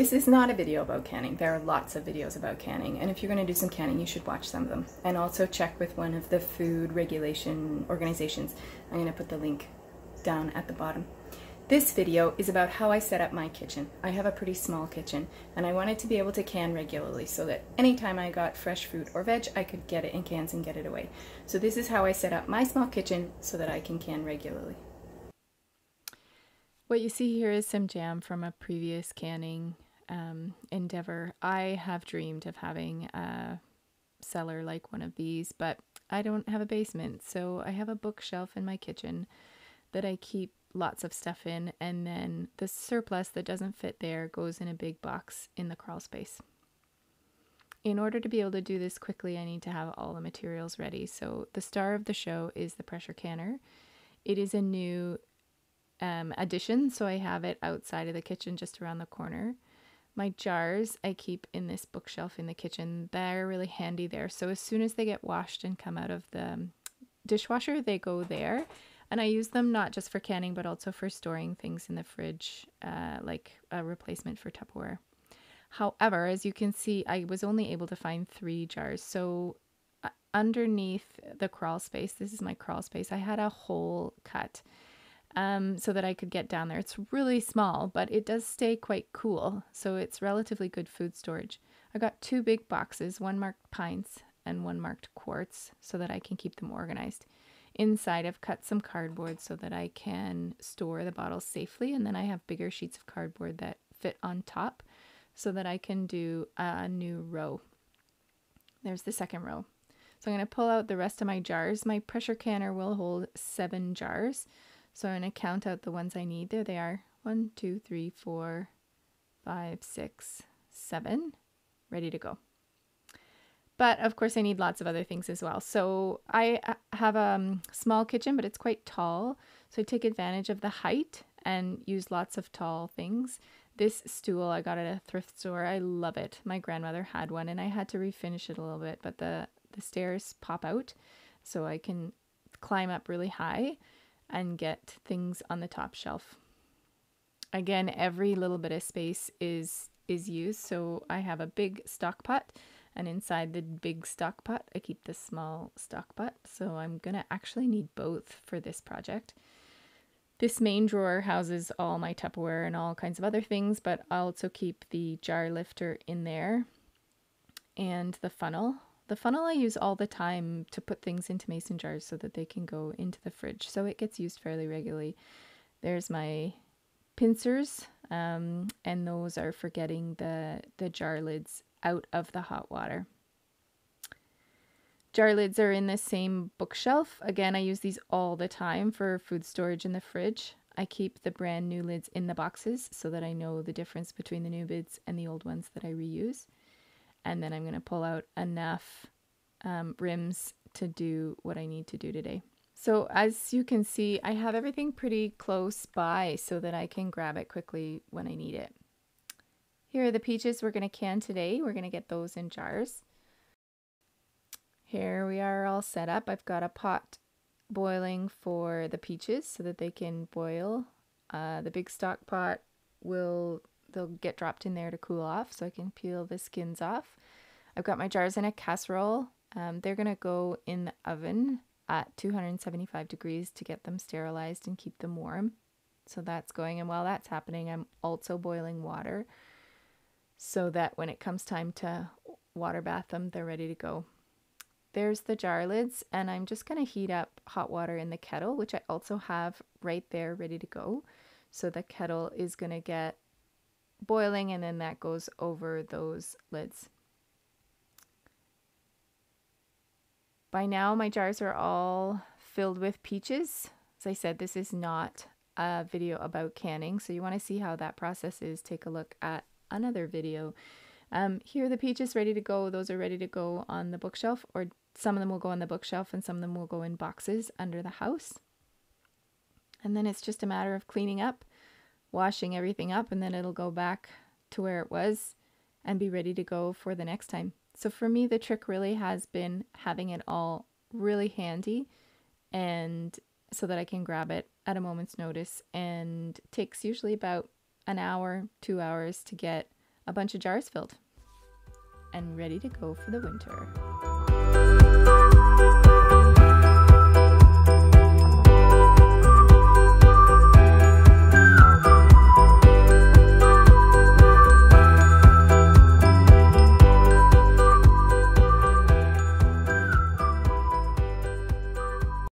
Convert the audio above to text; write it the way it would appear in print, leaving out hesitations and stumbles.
This is not a video about canning. There are lots of videos about canning, and if you're going to do some canning, you should watch some of them. And also check with one of the food regulation organizations. I'm going to put the link down at the bottom. This video is about how I set up my kitchen. I have a pretty small kitchen, and I wanted to be able to can regularly so that anytime I got fresh fruit or veg, I could get it in cans and get it away. So this is how I set up my small kitchen so that I can can regularly. What you see here is some jam from a previous canning endeavor. I have dreamed of having a cellar like one of these, but I don't have a basement, so I have a bookshelf in my kitchen that I keep lots of stuff in, and then the surplus that doesn't fit there goes in a big box in the crawl space. In order to be able to do this quickly, I need to have all the materials ready. So the star of the show is the pressure canner. It is a new addition, so I have it outside of the kitchen just around the corner. My jars I keep in this bookshelf in the kitchen. They're really handy there, so as soon as they get washed and come out of the dishwasher, they go there, and I use them not just for canning but also for storing things in the fridge, like a replacement for Tupperware. However, as you can see, I was only able to find 3 jars, so underneath the crawl space, this is my crawl space, I had a hole cut so that I could get down there. It's really small, but it does stay quite cool, so it's relatively good food storage. I got 2 big boxes, one marked pints and one marked quarts, so that I can keep them organized. Inside I've cut some cardboard so that I can store the bottles safely, and then I have bigger sheets of cardboard that fit on top so that I can do a new row. There's the second row. So I'm going to pull out the rest of my jars. My pressure canner will hold 7 jars. So I'm going to count out the ones I need. There they are. 1, 2, 3, 4, 5, 6, 7. Ready to go. But of course I need lots of other things as well. So I have a small kitchen, but it's quite tall. So I take advantage of the height and use lots of tall things. This stool I got at a thrift store. I love it. My grandmother had one and I had to refinish it a little bit, but the stairs pop out so I can climb up really high and get things on the top shelf. Again, every little bit of space is used. So I have a big stock pot, and inside the big stock pot I keep the small stock pot. So I'm gonna actually need both for this project. This main drawer houses all my Tupperware and all kinds of other things, but I'll also keep the jar lifter in there and the funnel. The funnel I use all the time to put things into mason jars so that they can go into the fridge, so it gets used fairly regularly. There's my pincers, and those are for getting the jar lids out of the hot water. Jar lids are in the same bookshelf. Again, I use these all the time for food storage in the fridge. I keep the brand new lids in the boxes so that I know the difference between the new lids and the old ones that I reuse. And then I'm going to pull out enough rims to do what I need to do today. So as you can see, I have everything pretty close by so that I can grab it quickly when I need it. Here are the peaches we're going to can today. We're going to get those in jars. Here we are all set up. I've got a pot boiling for the peaches so that they can boil. The big stock pot they'll get dropped in there to cool off so I can peel the skins off. I've got my jars in a casserole. They're going to go in the oven at 275 degrees to get them sterilized and keep them warm. So that's going, and while that's happening, I'm also boiling water so that when it comes time to water bath them, they're ready to go. There's the jar lids, and I'm just going to heat up hot water in the kettle, which I also have right there ready to go. So the kettle is going to get boiling, and then that goes over those lids. By now my jars are all filled with peaches. As I said, this is not a video about canning, so you want to see how that process is, take a look at another video. Here are the peaches ready to go. Those are ready to go on the bookshelf, or some of them will go on the bookshelf and some of them will go in boxes under the house. And then it's just a matter of cleaning up, washing everything up, and then it'll go back to where it was and be ready to go for the next time. So for me, the trick really has been having it all really handy, and so that I can grab it at a moment's notice, and it takes usually about an hour, 2 hours to get a bunch of jars filled and ready to go for the winter.